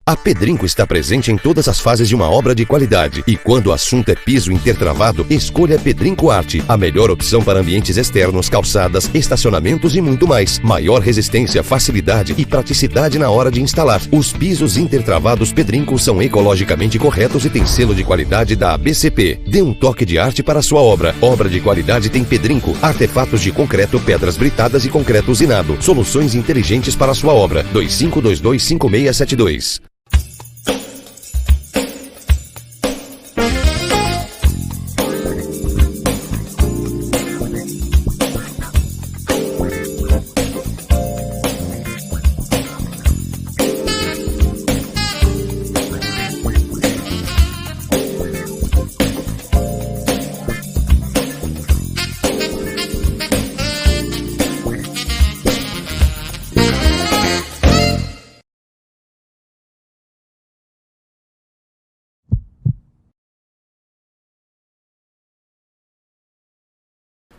A Pedrinco está presente em todas as fases de uma obra de qualidade. E quando o assunto é piso intertravado, escolha Pedrinco Arte. A melhor opção para ambientes externos, calçadas, estacionamentos e muito mais. Maior resistência, facilidade e praticidade na hora de instalar. Os pisos intertravados Pedrinco são ecologicamente corretos e têm selo de qualidade da ABCP. Dê um toque de arte para a sua obra. Obra de qualidade tem Pedrinco. Artefatos de concreto, pedras britadas e concreto usinado. Soluções inteligentes para a sua obra. 25225672.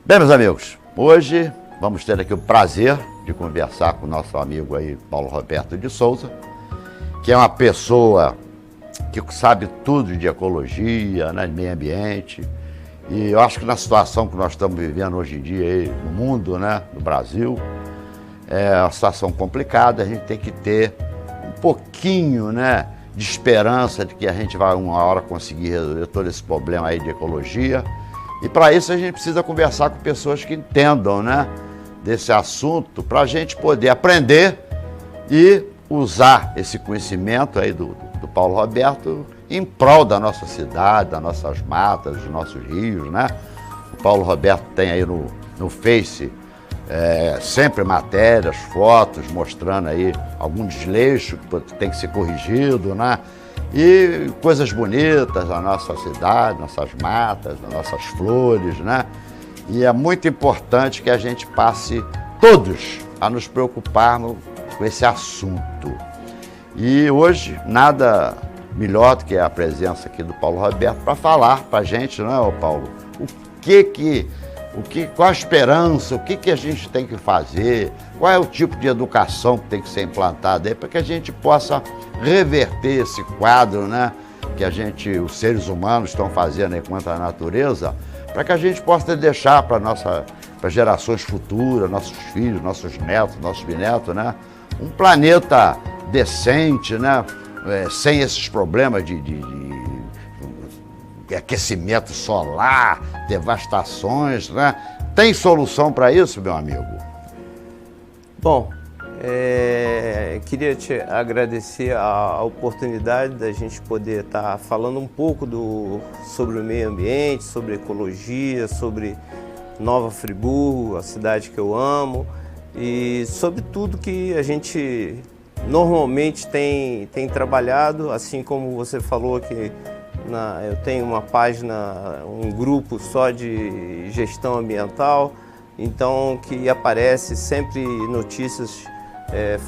Bem, meus amigos, hoje vamos ter aqui o prazer de conversar com o nosso amigo aí, Paulo Roberto de Souza, que é uma pessoa que sabe tudo de ecologia, né, de meio ambiente. E eu acho que na situação que nós estamos vivendo hoje em dia aí, no mundo, né, no Brasil, é uma situação complicada. A gente tem que ter um pouquinho, né, de esperança de que a gente vai uma hora conseguir resolver todo esse problema aí de ecologia. E para isso a gente precisa conversar com pessoas que entendam, né, desse assunto, para a gente poder aprender e usar esse conhecimento aí do Paulo Roberto em prol da nossa cidade, das nossas matas, dos nossos rios, né? O Paulo Roberto tem aí no Face sempre matérias, fotos, mostrando aí algum desleixo que tem que ser corrigido, né? E coisas bonitas da nossa cidade, nossas matas, das nossas flores, né? E é muito importante que a gente passe todos a nos preocuparmos com esse assunto. E hoje, nada melhor do que a presença aqui do Paulo Roberto para falar para a gente, não é, Paulo? Qual a esperança, o que a gente tem que fazer, qual é o tipo de educação que tem que ser implantada aí para que a gente possa reverter esse quadro, né, que os seres humanos estão fazendo aí contra a natureza, para que a gente possa deixar para gerações futuras, nossos filhos, nossos netos, nossos bisnetos, né, um planeta decente, né, sem esses problemas de aquecimento solar, devastações, né? Tem solução para isso, meu amigo? Bom, queria te agradecer a oportunidade da gente poder estar falando um pouco sobre o meio ambiente, sobre ecologia, sobre Nova Friburgo, a cidade que eu amo, e sobre tudo que a gente normalmente tem trabalhado, assim como você falou que eu tenho uma página, um grupo só de gestão ambiental, então que aparece sempre notícias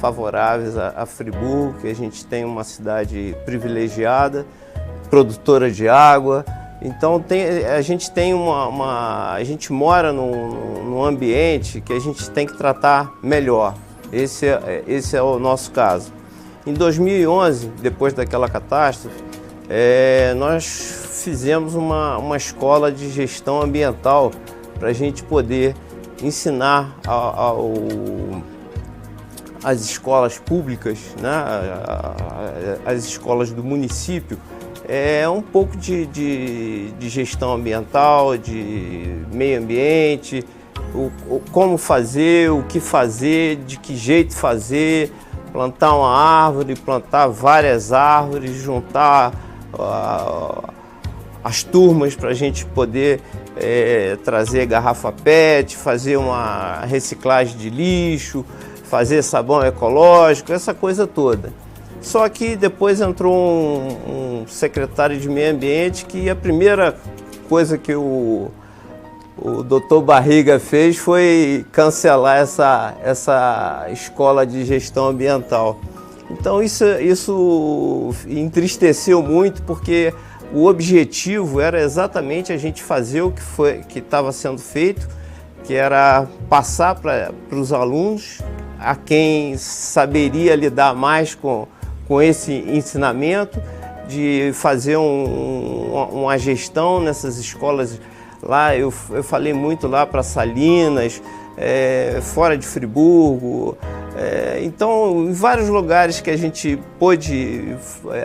favoráveis a Friburgo, que a gente tem uma cidade privilegiada, produtora de água. Então a gente tem a gente mora num ambiente que a gente tem que tratar melhor. Esse é o nosso caso. Em 2011, depois daquela catástrofe, nós fizemos uma escola de gestão ambiental para a gente poder ensinar as escolas públicas, né, as escolas do município, um pouco de gestão ambiental, de meio ambiente, como fazer, o que fazer, de que jeito fazer, plantar uma árvore, plantar várias árvores, juntar as turmas para a gente poder trazer garrafa PET, fazer uma reciclagem de lixo, fazer sabão ecológico, essa coisa toda. Só que depois entrou um secretário de meio ambiente que a primeira coisa que o Dr. Barriga fez foi cancelar essa escola de gestão ambiental. Então isso entristeceu muito, porque o objetivo era exatamente a gente fazer o que estava sendo feito, que era passar para os alunos, a quem saberia lidar mais com com esse ensinamento, de fazer uma gestão nessas escolas lá. Eu falei muito lá para Salinas, fora de Friburgo, então em vários lugares que a gente pôde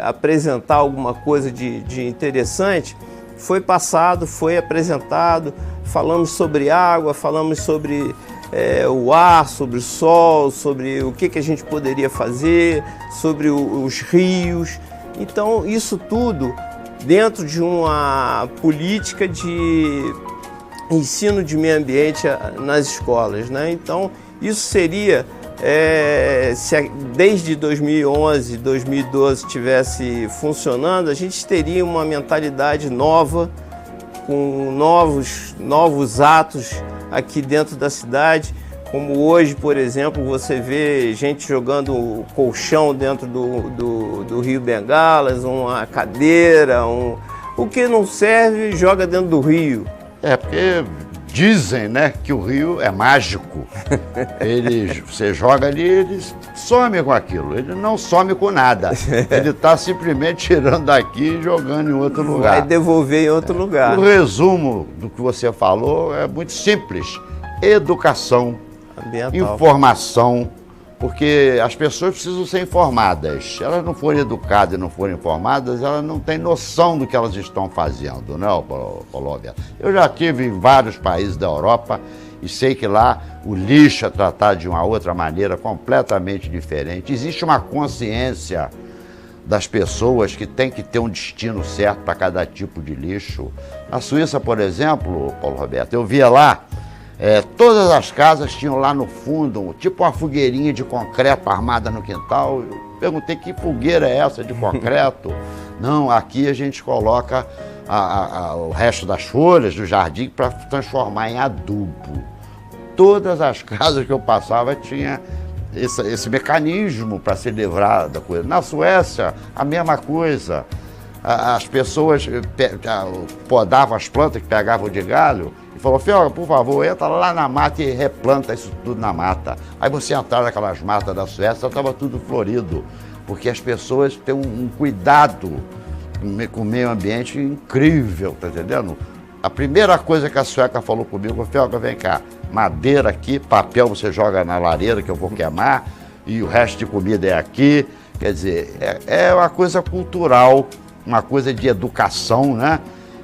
apresentar alguma coisa de interessante, foi passado, foi apresentado, falamos sobre água, falamos sobre o ar, sobre o sol, sobre o que a gente poderia fazer, sobre os rios. Então, isso tudo dentro de uma política de ensino de meio ambiente nas escolas, né? Então, isso seria, se desde 2011, 2012 estivesse funcionando, a gente teria uma mentalidade nova, com novos atos aqui dentro da cidade. Como hoje, por exemplo, você vê gente jogando colchão dentro do Rio Bengalas, uma cadeira, o que não serve, joga dentro do rio. Porque dizem, né, que o rio é mágico. Você joga ali, ele some com aquilo, ele não some com nada. Ele está simplesmente tirando daqui e jogando em outro lugar. Vai devolver em outro lugar. O resumo do que você falou é muito simples: educação, ambiental, informação, porque as pessoas precisam ser informadas. Se elas não forem educadas e não forem informadas, elas não têm noção do que elas estão fazendo, né, Paulo Roberto? Eu já estive em vários países da Europa e sei que lá o lixo é tratado de uma outra maneira completamente diferente. Existe uma consciência das pessoas que tem que ter um destino certo para cada tipo de lixo. Na Suíça, por exemplo, Paulo Roberto, eu via lá, todas as casas tinham lá no fundo, tipo uma fogueirinha de concreto armada no quintal. Eu perguntei: que fogueira é essa de concreto? Não, aqui a gente coloca o resto das folhas do jardim para transformar em adubo. Todas as casas que eu passava tinha esse mecanismo para se livrar da coisa. Na Suécia, a mesma coisa. As pessoas podavam as plantas que pegavam de galho e falavam: Fioga, por favor, entra lá na mata e replanta isso tudo na mata. Aí você entrava naquelas matas da Suécia, estava tudo florido, porque as pessoas têm um cuidado com o meio ambiente incrível, tá entendendo? A primeira coisa que a sueca falou comigo: Fioga, vem cá, madeira aqui, papel você joga na lareira que eu vou queimar, e o resto de comida é aqui. Quer dizer, é uma coisa cultural, uma coisa de educação, né?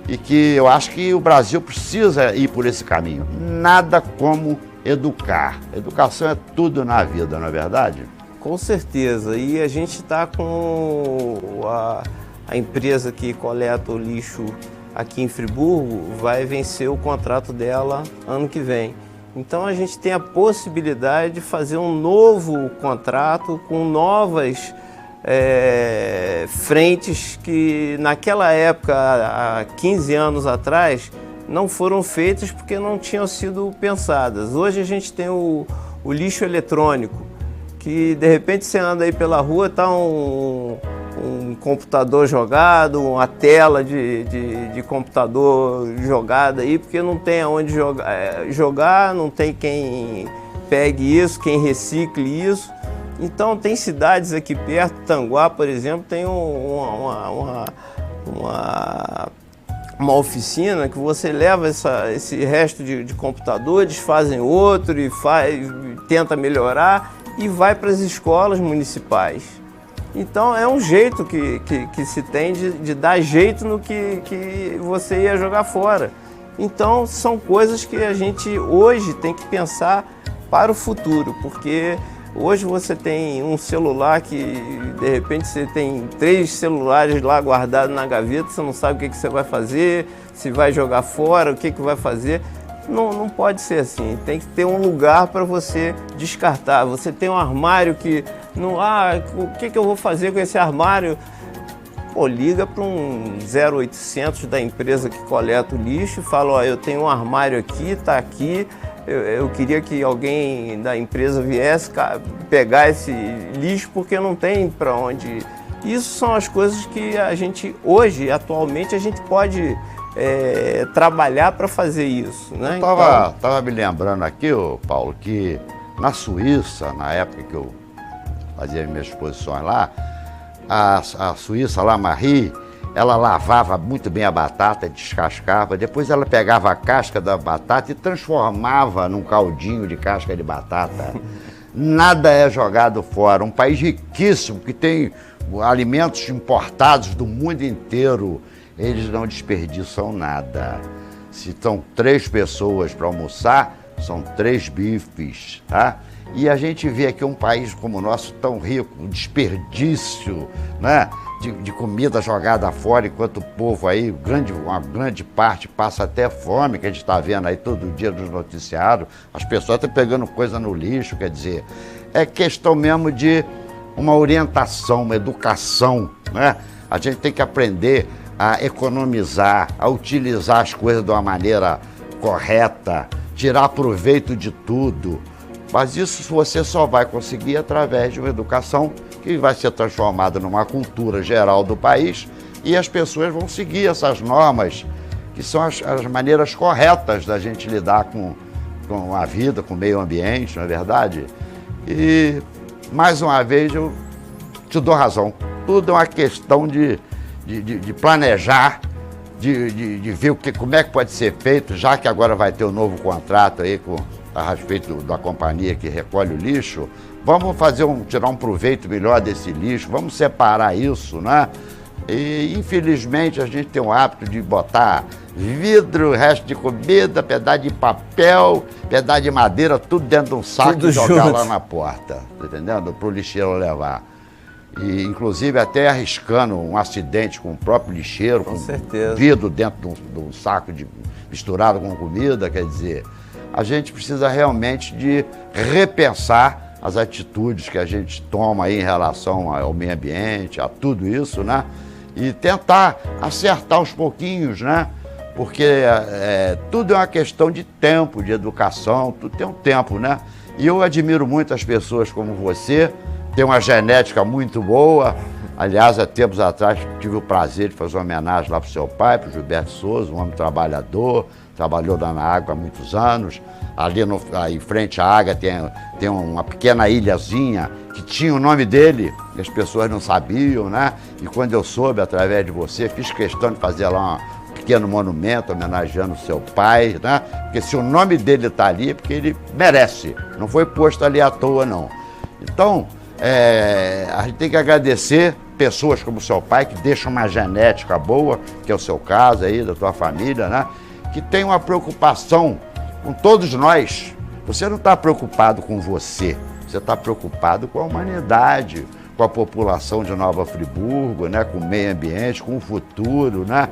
E que eu acho que o Brasil precisa ir por esse caminho. Nada como educar. Educação é tudo na vida, não é verdade? Com certeza. E a gente está com a empresa que coleta o lixo aqui em Friburgo, vai vencer o contrato dela ano que vem. Então a gente tem a possibilidade de fazer um novo contrato com novas frentes que naquela época, há 15 anos atrás, não foram feitas porque não tinham sido pensadas. Hoje a gente tem o lixo eletrônico, que de repente você anda aí pela rua, está um computador jogado, uma tela de computador jogada aí, porque não tem aonde jogar, não tem quem pegue isso, quem recicle isso. Então tem cidades aqui perto, Tanguá, por exemplo, tem uma oficina que você leva esse resto de computadores, fazem outro e tenta melhorar e vai para as escolas municipais. Então é um jeito que se tem de dar jeito no que você ia jogar fora. Então são coisas que a gente hoje tem que pensar para o futuro, porque hoje você tem um celular que, de repente, você tem 3 celulares lá guardados na gaveta, você não sabe o que você vai fazer, se vai jogar fora, o que vai fazer. Não pode ser assim, tem que ter um lugar para você descartar. Você tem um armário que... o que eu vou fazer com esse armário? Pô, liga para um 0800 da empresa que coleta o lixo e fala: ó, eu tenho um armário aqui, está aqui, eu queria que alguém da empresa viesse pegar esse lixo porque não tem para onde. Isso são as coisas que a gente hoje, atualmente, a gente pode trabalhar para fazer isso, né? Eu tava me lembrando aqui, Paulo, que na Suíça, na época que eu fazia minhas exposições lá, a suíça lá, Marie, ela lavava muito bem a batata, descascava, depois ela pegava a casca da batata e transformava num caldinho de casca de batata. Nada é jogado fora. Um país riquíssimo, que tem alimentos importados do mundo inteiro, eles não desperdiçam nada. Se são 3 pessoas para almoçar, são 3 bifes, tá? E a gente vê aqui um país como o nosso tão rico, um desperdício, né? De comida jogada fora, enquanto o povo aí, uma grande parte, passa até fome, que a gente está vendo aí todo dia nos noticiários, as pessoas estão pegando coisa no lixo, quer dizer, é questão mesmo de uma orientação, uma educação, né? A gente tem que aprender a economizar, a utilizar as coisas de uma maneira correta, tirar proveito de tudo. Mas isso você só vai conseguir através de uma educação que vai ser transformada numa cultura geral do país, e as pessoas vão seguir essas normas, que são as maneiras corretas da gente lidar com a vida, com o meio ambiente, não é verdade? E, mais uma vez, eu te dou razão. Tudo é uma questão de planejar, de ver como é que pode ser feito, já que agora vai ter um novo contrato aí a respeito da companhia que recolhe o lixo. Vamos tirar um proveito melhor desse lixo, vamos separar isso, né? E, infelizmente, a gente tem o hábito de botar vidro, resto de comida, pedaço de papel, pedaço de madeira, tudo dentro de um saco e jogar lá na porta, tá entendendo? Para o lixeiro levar. E, inclusive, até arriscando um acidente com o próprio lixeiro, com certeza, vidro dentro de um saco misturado com comida, quer dizer, a gente precisa realmente de repensar as atitudes que a gente toma aí em relação ao meio ambiente, a tudo isso, né? E tentar acertar aos pouquinhos, né? Porque tudo é uma questão de tempo, de educação, tudo tem um tempo, né? E eu admiro muito as pessoas como você, tem uma genética muito boa. Aliás, há tempos atrás tive o prazer de fazer uma homenagem lá para o seu pai, para o Gilberto Souza, um homem trabalhador, trabalhou lá na água há muitos anos. Ali em frente à água tem uma pequena ilhazinha que tinha o nome dele, e as pessoas não sabiam, né? E quando eu soube, através de você, fiz questão de fazer lá um pequeno monumento homenageando o seu pai, né? Porque se o nome dele está ali, é porque ele merece, não foi posto ali à toa, não. Então, a gente tem que agradecer pessoas como o seu pai, que deixam uma genética boa, que é o seu caso aí, da tua família, né? Que tem uma preocupação com todos nós. Você não está preocupado com você está preocupado com a humanidade, com a população de Nova Friburgo, né? Com o meio ambiente, com o futuro, né?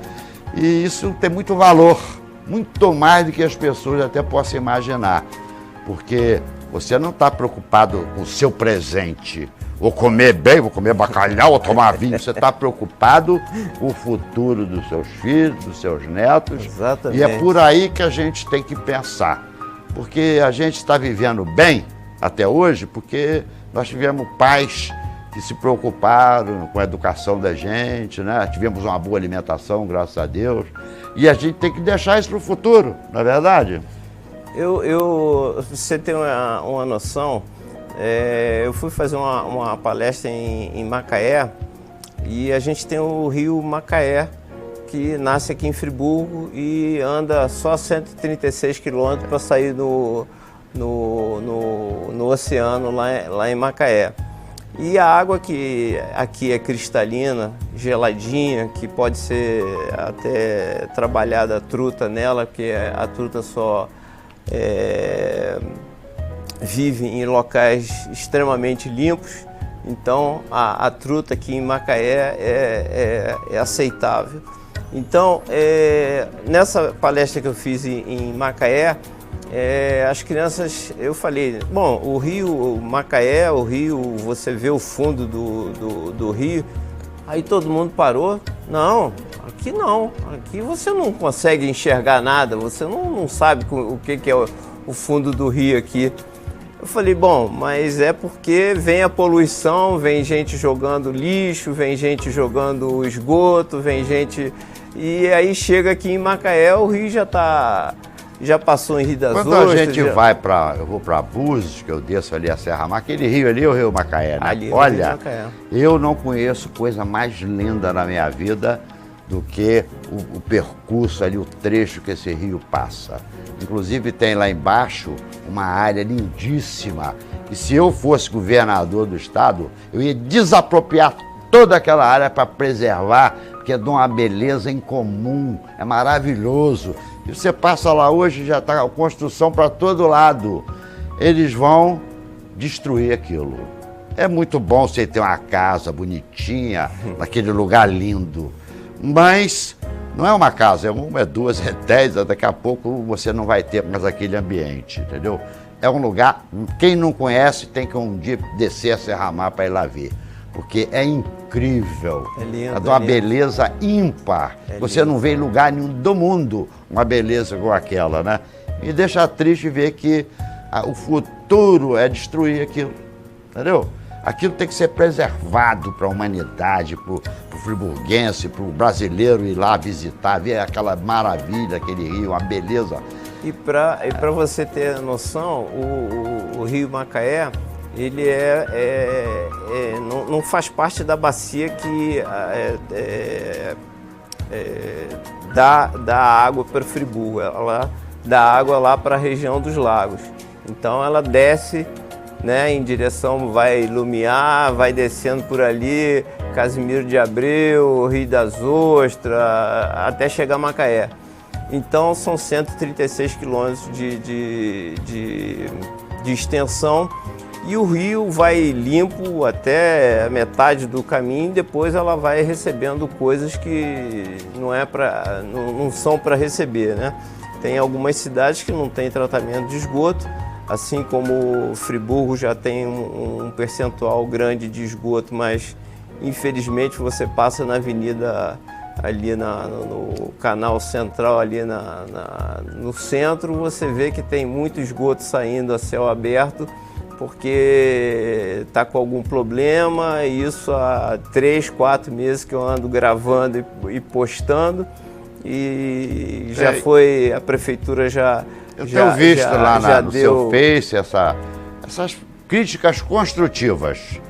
E isso tem muito valor, muito mais do que as pessoas até possam imaginar, porque você não está preocupado com o seu presente, vou comer bem, vou comer bacalhau, vou tomar vinho. Você está preocupado com o futuro dos seus filhos, dos seus netos. Exatamente. E é por aí que a gente tem que pensar. Porque a gente está vivendo bem até hoje, porque nós tivemos pais que se preocuparam com a educação da gente, né? Tivemos uma boa alimentação, graças a Deus. E a gente tem que deixar isso para o futuro, não é verdade? Você tem uma noção, eu fui fazer uma palestra em Macaé, e a gente tem o rio Macaé, que nasce aqui em Friburgo e anda só 136 quilômetros para sair no oceano lá em Macaé. E a água que aqui é cristalina, geladinha, que pode ser até trabalhada a truta nela, porque a truta só vive em locais extremamente limpos. Então a truta aqui em Macaé é aceitável. Então, nessa palestra que eu fiz em Macaé, as crianças, eu falei, bom, o rio Macaé, o rio, você vê o fundo do rio, aí todo mundo parou. Não, aqui você não consegue enxergar nada, você não sabe o que é o fundo do rio aqui. Eu falei, bom, mas é porque vem a poluição, vem gente jogando lixo, vem gente jogando esgoto, vem gente... E aí chega aqui em Macaé, o rio já está já passou em Rio das Quando Ostras. a gente vai para, eu vou para Búzios, que eu desço ali a Serra Mar, aquele rio ali é o Rio Macaé, né? Ali, olha, Macaé. eu não conheço coisa mais linda na minha vida do que o percurso ali, o trecho que esse rio passa. Inclusive tem lá embaixo uma área lindíssima, e se eu fosse governador do estado, eu ia desapropriar toda aquela área para preservar, porque é de uma beleza incomum, é maravilhoso. E você passa lá hoje, já está a construção para todo lado. Eles vão destruir aquilo. É muito bom você ter uma casa bonitinha, naquele lugar lindo, mas não é uma casa, é uma, é duas, é 10, daqui a pouco você não vai ter mais aquele ambiente, entendeu? É um lugar, quem não conhece tem que um dia descer a Serra Mar para ir lá ver, porque é incrível, é lindo, é de uma beleza ímpar, você não vê em lugar nenhum do mundo uma beleza igual aquela, né? Me deixa triste ver que o futuro é destruir aquilo, entendeu? Aquilo tem que ser preservado para a humanidade, para o friburguense, para o brasileiro ir lá visitar, ver aquela maravilha, aquele rio, a beleza. E para você ter noção, o Rio Macaé, ele não faz parte da bacia que dá água para Friburgo, ela dá água lá para a região dos lagos. Então ela desce, né, em direção, vai Lumiar, vai descendo por ali, Casimiro de Abreu, Rio das Ostras, até chegar a Macaé. Então são 136 quilômetros de extensão, e o rio vai limpo até a metade do caminho, depois ela vai recebendo coisas que não são para receber, né? Tem algumas cidades que não têm tratamento de esgoto, assim como Friburgo já tem um percentual grande de esgoto, mas infelizmente você passa na avenida ali no canal central, ali no centro, você vê que tem muito esgoto saindo a céu aberto, porque está com algum problema, e isso há 3, 4 meses que eu ando gravando e postando, e já foi, a prefeitura já... Eu tenho visto lá no seu Face essas críticas construtivas,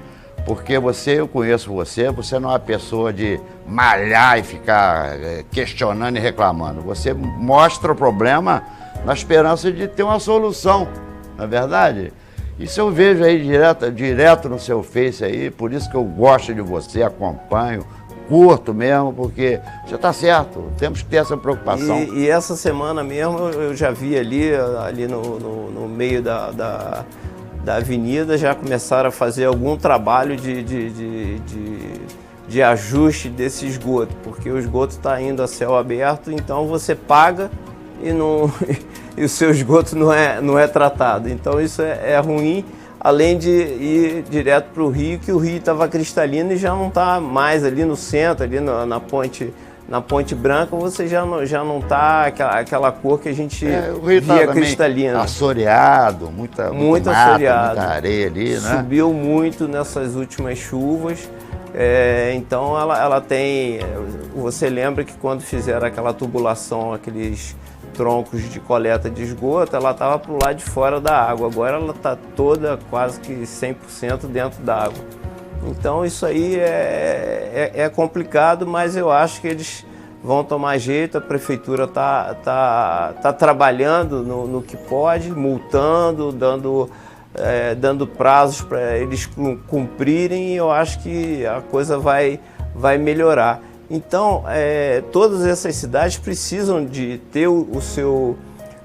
porque eu conheço você não é uma pessoa de malhar e ficar questionando e reclamando. Você mostra o problema na esperança de ter uma solução, não é verdade? Isso eu vejo aí direto no seu Face aí, por isso que eu gosto de você, acompanho, curto mesmo, porque você está certo, temos que ter essa preocupação. E essa semana mesmo eu já vi ali no meio da avenida, já começaram a fazer algum trabalho de ajuste desse esgoto, porque o esgoto está indo a céu aberto, então você paga e o seu esgoto não é tratado. Então isso é ruim, além de ir direto para o rio, que o rio estava cristalino e já não está mais ali no centro, ali na Ponte Branca, você já não está aquela cor que a gente via cristalina. Assoreado, muita mata, assoreado, muita areia ali, né? Subiu muito nessas últimas chuvas. Então ela tem... Você lembra que quando fizeram aquela tubulação, aqueles troncos de coleta de esgoto, ela estava para o lado de fora da água. Agora ela está toda, quase que 100% dentro da água. Então isso aí é complicado, mas eu acho que eles vão tomar jeito. A prefeitura tá trabalhando no que pode, multando, dando prazos para eles cumprirem, e eu acho que a coisa vai melhorar. Então, todas essas cidades precisam de ter o seu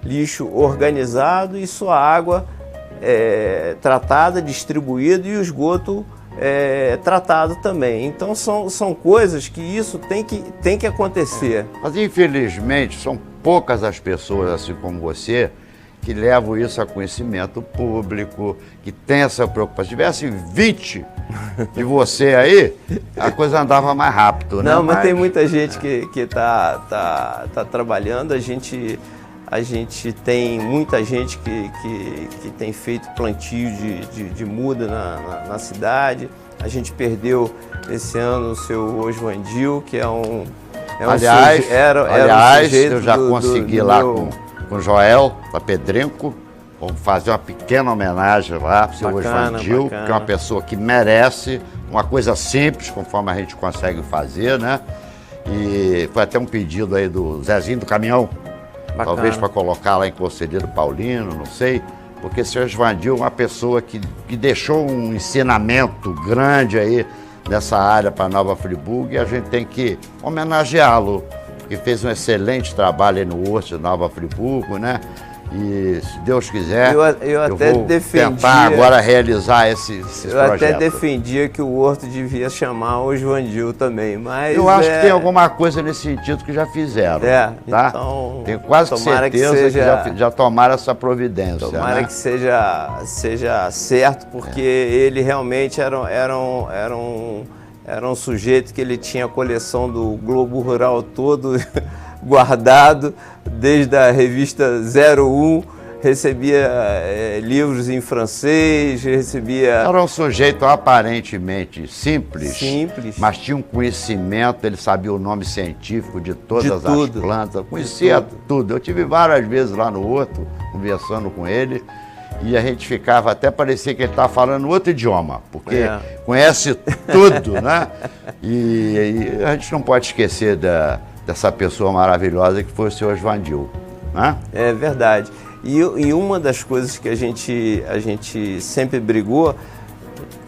lixo organizado e sua água tratada, distribuída, e o esgoto tratado também. Então, são coisas que isso tem que acontecer. Mas, infelizmente, são poucas as pessoas, assim como você, que levam isso a conhecimento público, que tem essa preocupação. Se tivesse 20 de você aí, a coisa andava mais rápido, né? Não, mas tem muita gente que tá trabalhando. A gente tem muita gente que tem feito plantio de muda na cidade. A gente perdeu esse ano o seu Oswandil, que aliás, eu já consegui lá com o Joel, da Pedrinco. Vamos fazer uma pequena homenagem lá para o seu Oswandil, que é uma pessoa que merece, uma coisa simples, conforme a gente consegue fazer, né? E foi até um pedido aí do Zezinho do Caminhão, talvez para colocar lá em Conselheiro Paulino, não sei, porque o seu Oswandil é uma pessoa que deixou um ensinamento grande aí nessa área para Nova Friburgo e a gente tem que homenageá-lo, porque fez um excelente trabalho aí no Horto de Nova Friburgo, né? E se Deus quiser, eu até vou tentar agora realizar esse projeto. Eu até defendia que o Horto devia chamar o Oswandil também, mas... Eu acho que tem alguma coisa nesse sentido que já fizeram, tá? Então, tenho quase certeza que já tomaram essa providência. Tomara, né? Que seja certo, porque ele realmente era um sujeito que ele tinha a coleção do Globo Rural todo guardado, desde a revista 01, recebia livros em francês, recebia... Era um sujeito aparentemente simples, mas tinha um conhecimento, ele sabia o nome científico de todas as plantas, conhecia tudo. Eu tive várias vezes lá no Horto, conversando com ele, e a gente ficava, até parecia que ele estava falando outro idioma, porque conhece tudo, né? E a gente não pode esquecer dessa pessoa maravilhosa que foi o seu Oswandil, né? É verdade. E uma das coisas que a gente sempre brigou,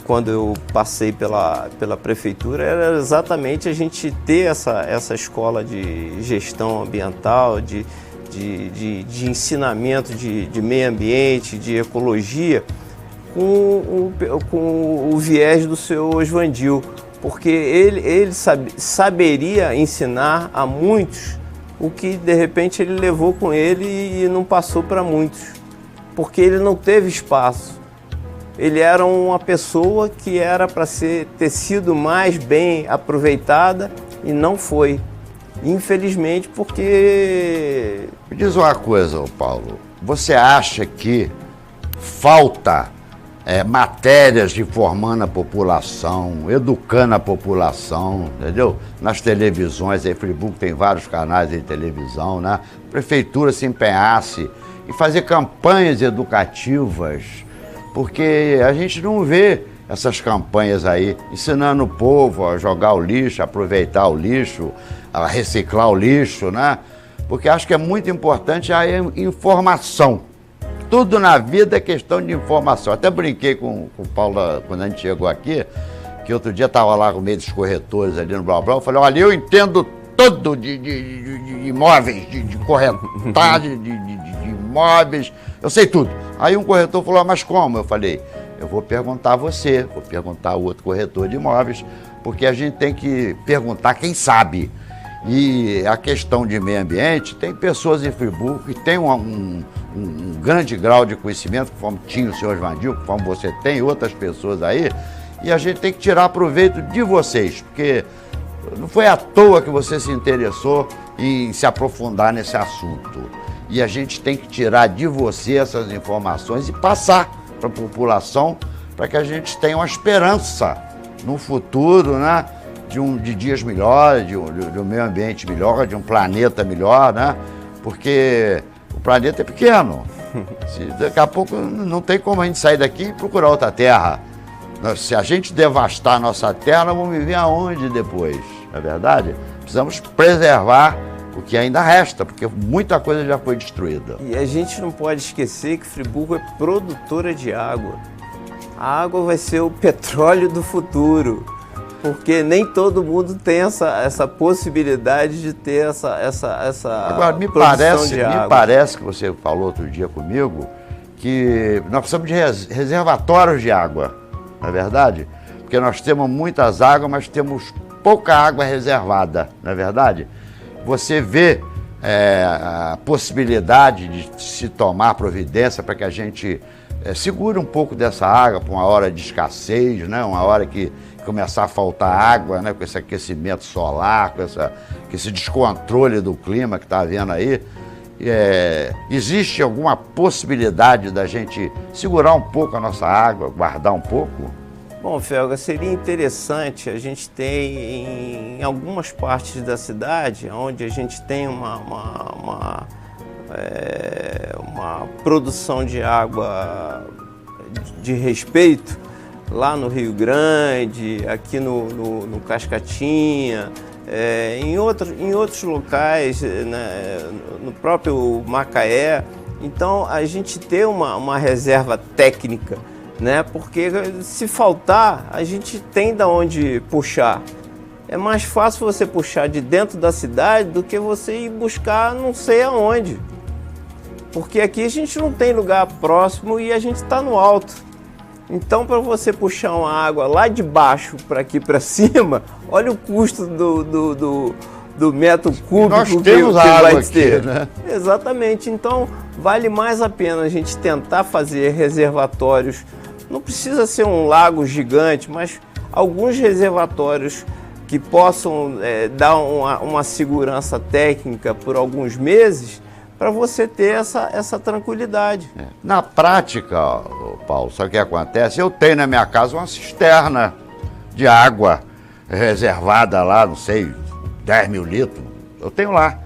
quando eu passei pela prefeitura, era exatamente a gente ter essa escola de gestão ambiental, de ensinamento de meio ambiente, de ecologia, com o viés do seu Oswandil, porque ele saberia ensinar a muitos o que de repente ele levou com ele e não passou para muitos, porque ele não teve espaço. Ele era uma pessoa que era para ter sido mais bem aproveitada e não foi. Infelizmente, porque... Me diz uma coisa, Paulo, você acha que falta matérias informando a população, educando a população, entendeu? Nas televisões, aí Friburgo tem vários canais de televisão, né? A prefeitura se empenhasse em fazer campanhas educativas, porque a gente não vê essas campanhas aí, ensinando o povo a jogar o lixo, a aproveitar o lixo, a reciclar o lixo, né? Porque acho que é muito importante a informação. Tudo na vida é questão de informação. Até brinquei com o Paulo quando a gente chegou aqui, que outro dia estava lá com meio dos corretores ali no Blau Blau, eu falei, olha, eu entendo tudo de imóveis, de corretagem, de imóveis, eu sei tudo. Aí um corretor falou, mas como? Eu falei, eu vou perguntar a você, vou perguntar ao outro corretor de imóveis, porque a gente tem que perguntar quem sabe. E a questão de meio ambiente, tem pessoas em Friburgo que têm um grande grau de conhecimento, conforme tinha o senhor Oswandil, conforme você tem, outras pessoas aí, e a gente tem que tirar proveito de vocês, porque não foi à toa que você se interessou em se aprofundar nesse assunto. E a gente tem que tirar de você essas informações e passar para a população, para que a gente tenha uma esperança no futuro, né? De dias melhores, de um meio ambiente melhor, de um planeta melhor, né? Porque o planeta é pequeno. Daqui a pouco não tem como a gente sair daqui e procurar outra terra. Se a gente devastar a nossa terra, nós vamos viver aonde depois? Não é verdade? Precisamos preservar o que ainda resta, porque muita coisa já foi destruída. E a gente não pode esquecer que Friburgo é produtora de água. A água vai ser o petróleo do futuro. Porque nem todo mundo tem essa possibilidade de ter essa Agora, me parece que você falou outro dia comigo que nós precisamos de reservatórios de água, não é verdade? Porque nós temos muitas águas, mas temos pouca água reservada, não é verdade? Você vê a possibilidade de se tomar providência para que a gente segure um pouco dessa água para uma hora de escassez, né? Uma hora que começar a faltar água, né? Com esse aquecimento solar, com esse descontrole do clima que está havendo aí. Existe alguma possibilidade da gente segurar um pouco a nossa água, guardar um pouco? Bom, Felga, seria interessante, a gente tem em algumas partes da cidade, onde a gente tem uma produção de água de respeito lá no Rio Grande, aqui no Cascatinha, em outros locais, né, no próprio Macaé. Então a gente ter uma reserva técnica, né, porque se faltar a gente tem de onde puxar. É mais fácil você puxar de dentro da cidade do que você ir buscar não sei aonde. Porque aqui a gente não tem lugar próximo e a gente está no alto. Então, para você puxar uma água lá de baixo para aqui para cima, olha o custo do metro cúbico nós que temos vai água ter. aqui, né? Exatamente. Então, vale mais a pena a gente tentar fazer reservatórios. Não precisa ser um lago gigante, mas alguns reservatórios que possam dar uma segurança técnica por alguns meses, para você ter essa tranquilidade. Na prática, Paulo, sabe o que acontece? Eu tenho na minha casa uma cisterna de água reservada lá, não sei, 10 mil litros. Eu tenho lá.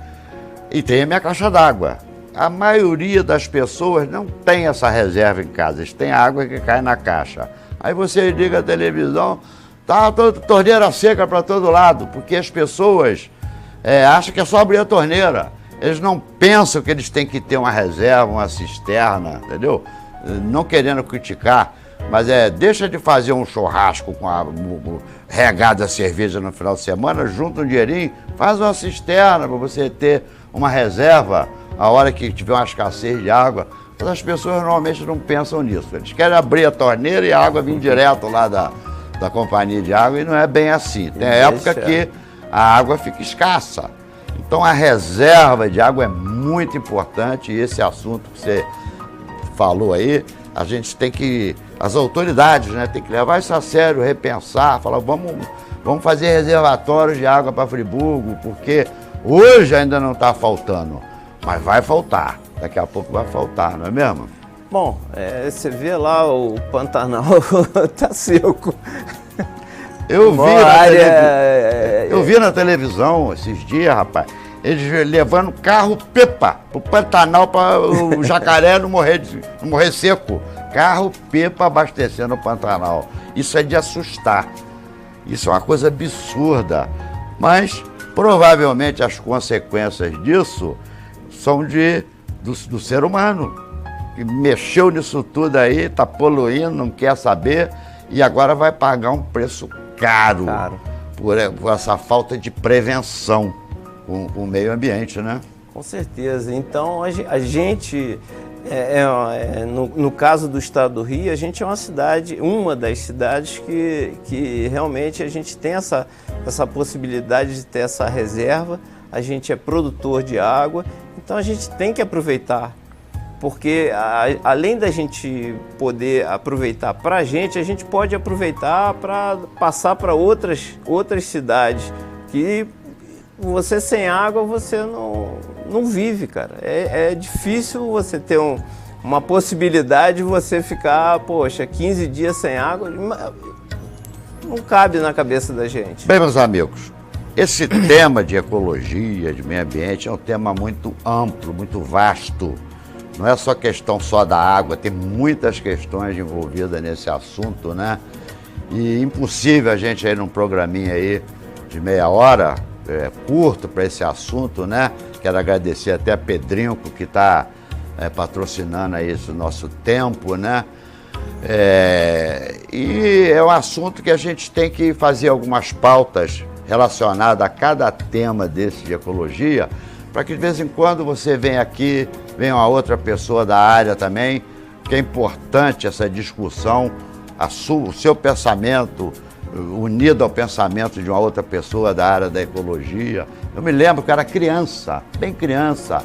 E tenho a minha caixa d'água. A maioria das pessoas não tem essa reserva em casa. Eles têm água que cai na caixa. Aí você liga a televisão, tá toda torneira seca para todo lado, porque as pessoas acham que é só abrir a torneira. Eles não pensam que eles têm que ter uma reserva, uma cisterna, entendeu? Não querendo criticar, mas deixa de fazer um churrasco com a regada a cerveja no final de semana, junta um dinheirinho, faz uma cisterna para você ter uma reserva a hora que tiver uma escassez de água. Mas as pessoas normalmente não pensam nisso. Eles querem abrir a torneira e a água vir direto lá da companhia de água, e não é bem assim. Tem época que a água fica escassa. Então a reserva de água é muito importante, e esse assunto que você falou aí, a gente tem que, as autoridades, né, tem que levar isso a sério, repensar, falar, vamos fazer reservatórios de água para Friburgo, porque hoje ainda não está faltando, mas vai faltar, daqui a pouco vai faltar, não é mesmo? Bom, você vê lá o Pantanal tá seco. Eu vi na televisão esses dias, rapaz, eles levando carro-pipa pro Pantanal para o jacaré não morrer seco. Carro-pipa abastecendo o Pantanal. Isso é de assustar. Isso é uma coisa absurda. Mas, provavelmente, as consequências disso são do ser humano, que mexeu nisso tudo aí, está poluindo, não quer saber, e agora vai pagar um preço caro. Por essa falta de prevenção com o meio ambiente, né? Com certeza. Então, a gente, no caso do estado do Rio, a gente é uma das cidades que realmente a gente tem essa possibilidade de ter essa reserva. A gente é produtor de água, então a gente tem que aproveitar. Porque além da gente poder aproveitar para a gente pode aproveitar para passar para outras cidades, que você sem água você não vive, cara. É difícil você ter uma possibilidade de você ficar, 15 dias sem água, não cabe na cabeça da gente. Bem, meus amigos, esse tema de ecologia, de meio ambiente, é um tema muito amplo, muito vasto. Não é só questão só da água, tem muitas questões envolvidas nesse assunto, né? E impossível a gente aí num programinha aí de meia hora, curto para esse assunto, né? Quero agradecer até a Pedrinco, que está patrocinando aí esse nosso tempo, né? E é um assunto que a gente tem que fazer algumas pautas relacionadas a cada tema desse de ecologia, para que de vez em quando você venha aqui, venha uma outra pessoa da área também, que é importante essa discussão, o seu pensamento unido ao pensamento de uma outra pessoa da área da ecologia. Eu me lembro que eu era criança, bem criança,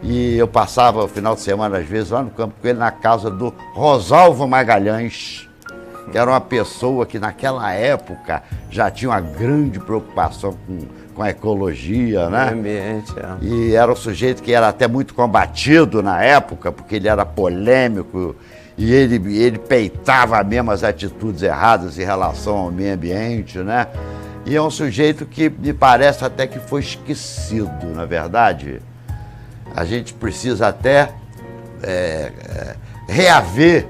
e eu passava o final de semana, às vezes, lá no campo com ele, na casa do Rosalvo Magalhães, que era uma pessoa que naquela época já tinha uma grande preocupação com a ecologia, né? Ambiente, E era um sujeito que era até muito combatido na época, porque ele era polêmico e ele peitava mesmo as atitudes erradas em relação ao meio ambiente, né? E é um sujeito que me parece até que foi esquecido, na verdade. A gente precisa até reaver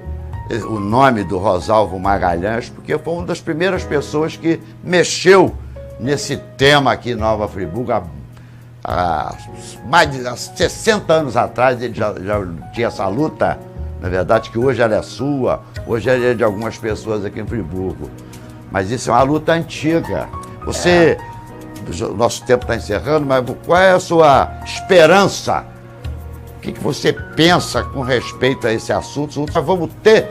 o nome do Rosalvo Magalhães, porque foi uma das primeiras pessoas que mexeu nesse tema aqui em Nova Friburgo. Há 60 anos atrás ele já tinha essa luta, na verdade, que hoje ela é sua, hoje ela é de algumas pessoas aqui em Friburgo. Mas isso é uma luta antiga. Você, o nosso tempo está encerrando, mas qual é a sua esperança? O que você pensa com respeito a esse assunto? Nós vamos ter,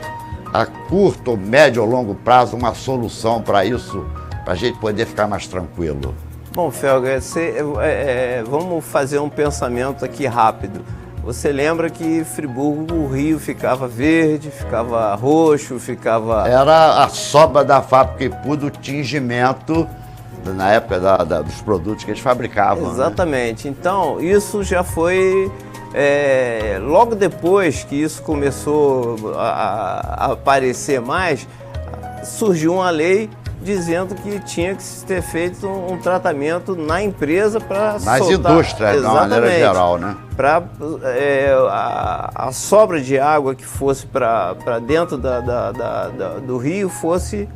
a curto, médio ou longo prazo, uma solução para isso, para a gente poder ficar mais tranquilo? Bom, Felga, vamos fazer um pensamento aqui rápido. Você lembra que Friburgo, o rio ficava verde, ficava roxo, ficava... Era a sobra da fábrica Ipu do tingimento, na época dos produtos que eles fabricavam. Exatamente. Né? Então, isso já foi... logo depois que isso começou a aparecer mais, surgiu uma lei dizendo que tinha que ter feito um tratamento na empresa para soltar... Nas indústrias, de uma maneira geral, né? Para a sobra de água que fosse para dentro do rio fosse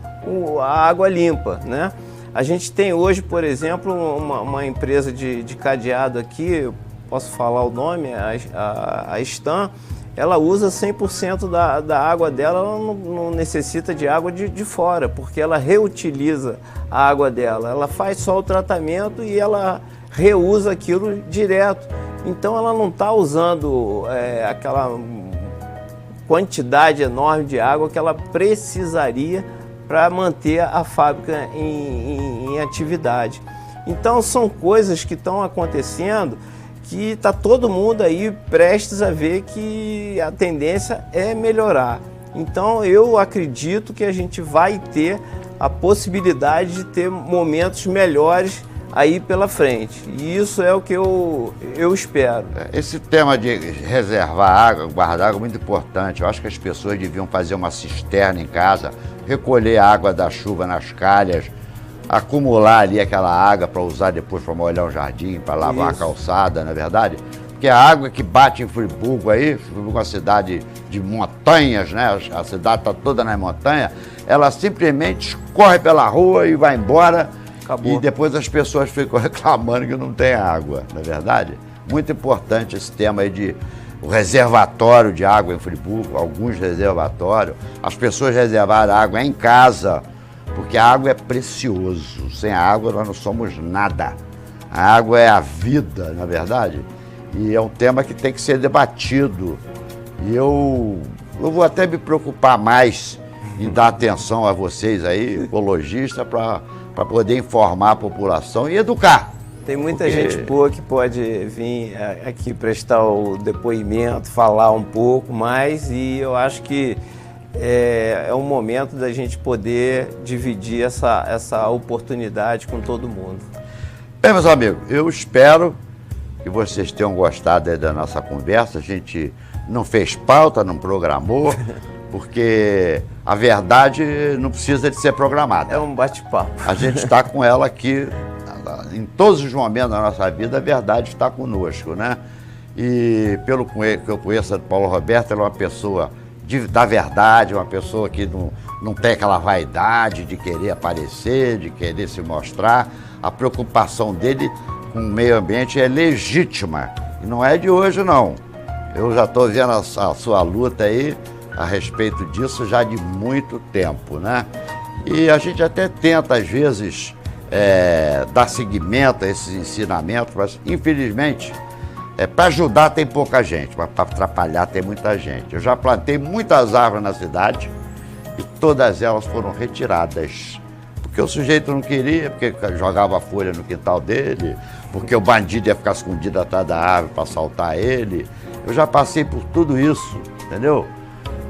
a água limpa, né? A gente tem hoje, por exemplo, uma empresa de cadeado aqui, eu posso falar o nome, a Stan. Ela usa 100% da água dela, ela não necessita de água de fora, porque ela reutiliza a água dela. Ela faz só o tratamento e ela reusa aquilo direto. Então ela não está usando aquela quantidade enorme de água que ela precisaria para manter a fábrica em atividade. Então são coisas que estão acontecendo que está todo mundo aí prestes a ver que a tendência é melhorar. Então eu acredito que a gente vai ter a possibilidade de ter momentos melhores aí pela frente. E isso é o que eu espero. Esse tema de reservar água, guardar água é muito importante. Eu acho que as pessoas deviam fazer uma cisterna em casa, recolher a água da chuva nas calhas, acumular ali aquela água para usar depois para molhar o jardim, para lavar a calçada, não é verdade? Porque a água que bate em Friburgo aí, Friburgo é uma cidade de montanhas, né? A cidade está toda nas montanhas, ela simplesmente escorre pela rua e vai embora. Acabou. E depois as pessoas ficam reclamando que não tem água, não é verdade? Muito importante esse tema aí de o reservatório de água em Friburgo, alguns reservatórios, as pessoas reservaram água em casa, porque a água é precioso. Sem a água nós não somos nada. A água é a vida, na verdade. E é um tema que tem que ser debatido. E eu vou até me preocupar mais em dar atenção a vocês aí, ecologistas, para poder informar a população e educar. Tem muita gente boa que pode vir aqui prestar o depoimento, falar um pouco mais, e eu acho que é um momento da gente poder dividir essa oportunidade com todo mundo. Bem, meus amigos, eu espero que vocês tenham gostado da nossa conversa. A gente não fez pauta, não programou, porque a verdade não precisa de ser programada. É um bate-papo. A gente está com ela aqui, em todos os momentos da nossa vida, a verdade está conosco, né? E pelo que eu conheço do Paulo Roberto, ele é uma pessoa da verdade, uma pessoa que não tem aquela vaidade de querer aparecer, de querer se mostrar. A preocupação dele com o meio ambiente é legítima, e não é de hoje, não. Eu já estou vendo a sua luta aí a respeito disso já de muito tempo, né? E a gente até tenta, às vezes, dar seguimento a esses ensinamentos, mas, infelizmente, para ajudar tem pouca gente, mas para atrapalhar tem muita gente. Eu já plantei muitas árvores na cidade e todas elas foram retiradas. Porque o sujeito não queria, porque jogava folha no quintal dele, porque o bandido ia ficar escondido atrás da árvore para assaltar ele. Eu já passei por tudo isso, entendeu?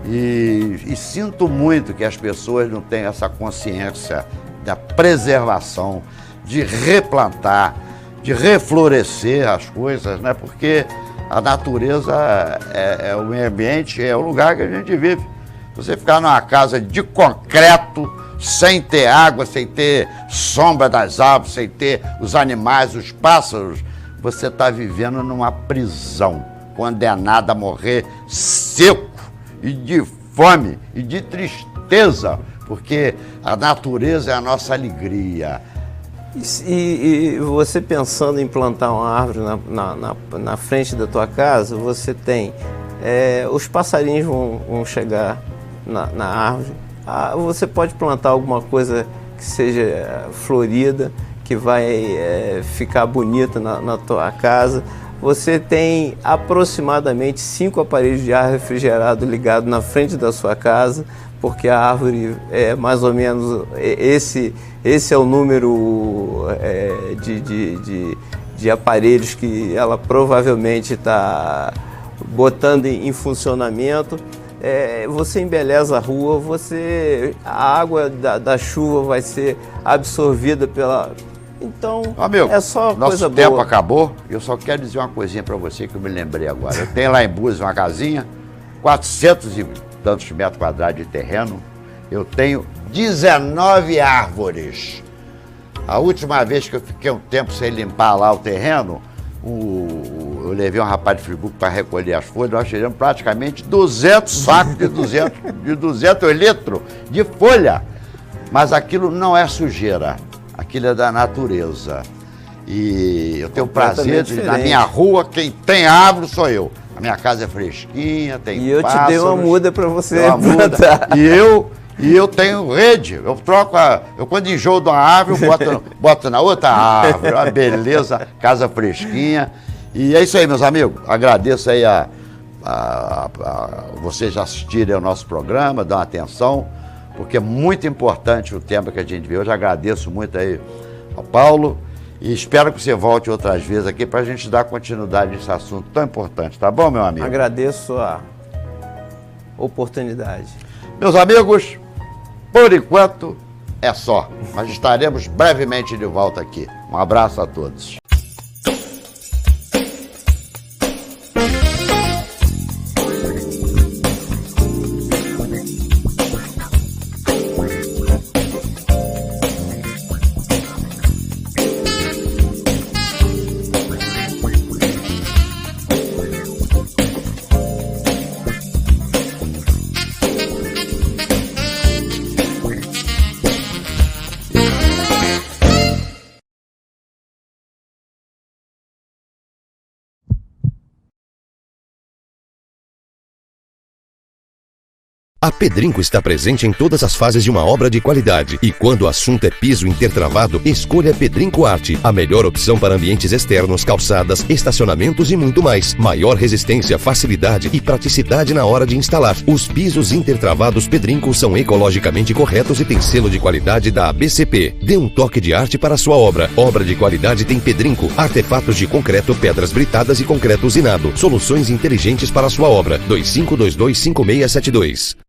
E sinto muito que as pessoas não tenham essa consciência da preservação, de replantar, de reflorescer as coisas, né? Porque a natureza o meio ambiente, é o lugar que a gente vive. Você ficar numa casa de concreto, sem ter água, sem ter sombra das árvores, sem ter os animais, os pássaros, você está vivendo numa prisão. condenado a morrer seco e de fome e de tristeza, porque a natureza é a nossa alegria. E você pensando em plantar uma árvore na frente da tua casa, você tem, os passarinhos vão chegar na árvore, você pode plantar alguma coisa que seja florida, que vai ficar bonita na tua casa. Você tem aproximadamente 5 aparelhos de ar refrigerado ligados na frente da sua casa, porque a árvore é mais ou menos, esse é o número de aparelhos que ela provavelmente está botando em funcionamento. Você embeleza a rua, a água da chuva vai ser absorvida pela... Então, amigo, é só coisa boa. Nosso tempo acabou. Eu só quero dizer uma coisinha para você que eu me lembrei agora. Eu tenho lá em Búzios uma casinha, 400 e tantos metros quadrados de terreno. Eu tenho 19 árvores. A última vez que eu fiquei um tempo sem limpar lá o terreno, eu levei um rapaz de Friburgo para recolher as folhas. Nós tiramos praticamente 200 sacos de 200 litros de folha. Mas aquilo não é sujeira. Aquilo é da natureza. E eu tenho o prazer de, na minha rua, quem tem árvore sou eu. A minha casa é fresquinha, tem E eu pássaros, te dei uma muda para você plantar. E eu tenho rede. Eu troco eu quando enjoo de uma árvore, eu boto na outra árvore. Uma beleza, casa fresquinha. E é isso aí, meus amigos. Agradeço aí a vocês assistirem ao nosso programa, dão atenção, porque é muito importante o tema que a gente vê hoje. Agradeço muito aí ao Paulo e espero que você volte outras vezes aqui para a gente dar continuidade nesse assunto tão importante, tá bom, meu amigo? Agradeço a oportunidade. Meus amigos, por enquanto é só, mas estaremos brevemente de volta aqui. Um abraço a todos. A Pedrinco está presente em todas as fases de uma obra de qualidade. E quando o assunto é piso intertravado, escolha Pedrinco Arte. A melhor opção para ambientes externos, calçadas, estacionamentos e muito mais. Maior resistência, facilidade e praticidade na hora de instalar. Os pisos intertravados Pedrinco são ecologicamente corretos e têm selo de qualidade da ABCP. Dê um toque de arte para a sua obra. Obra de qualidade tem Pedrinco. Artefatos de concreto, pedras britadas e concreto usinado. Soluções inteligentes para a sua obra. 25225672.